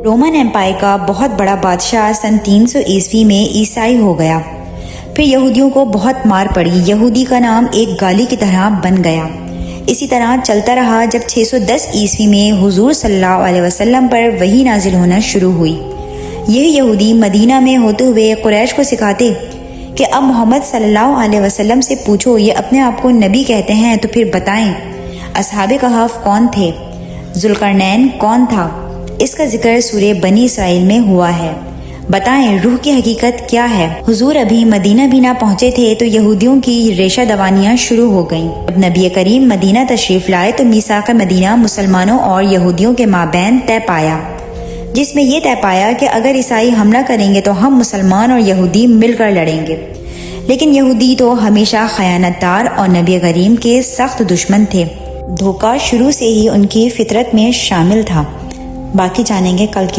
Roman umpire کا بہت بڑا بادشاہ سن 300 عیسوی میں عیسائی ہو گیا۔ پھر یہودیوں کو بہت مار پڑی، یہودی کا نام ایک گالی کی طرح بن گیا۔ اسی طرح چلتا رہا جب 610 عیسوی میں حضور صلی اللہ علیہ وسلم پر وحی نازل ہونا شروع ہوئی۔ یہ یہودی مدینہ میں ہوتے ہوئے قریش کو سکھاتے کہ اب محمد صلی اللہ علیہ وسلم سے پوچھو، یہ اپنے آپ کو نبی کہتے ہیں تو پھر بتائیں اصحاب کہف کون تھے، ذوالقرنین کون تھا۔ اس کا ذکر سورہ بنی اسرائیل میں ہوا ہے۔ بتائیں روح کی حقیقت کیا ہے۔ حضور ابھی مدینہ بھی نہ پہنچے تھے تو یہودیوں کی ریشہ دوانیاں شروع ہو گئیں۔ جب نبی کریم مدینہ تشریف لائے تو میثاق مدینہ مسلمانوں اور یہودیوں کے مابین طے پایا، جس میں یہ طے پایا کہ اگر عیسائی حملہ کریں گے تو ہم مسلمان اور یہودی مل کر لڑیں گے۔ لیکن یہودی تو ہمیشہ خیانت دار اور نبی کریم کے سخت دشمن تھے۔ دھوکہ شروع سے ہی ان کی فطرت میں شامل تھا۔ باقی جانیں گے کل کی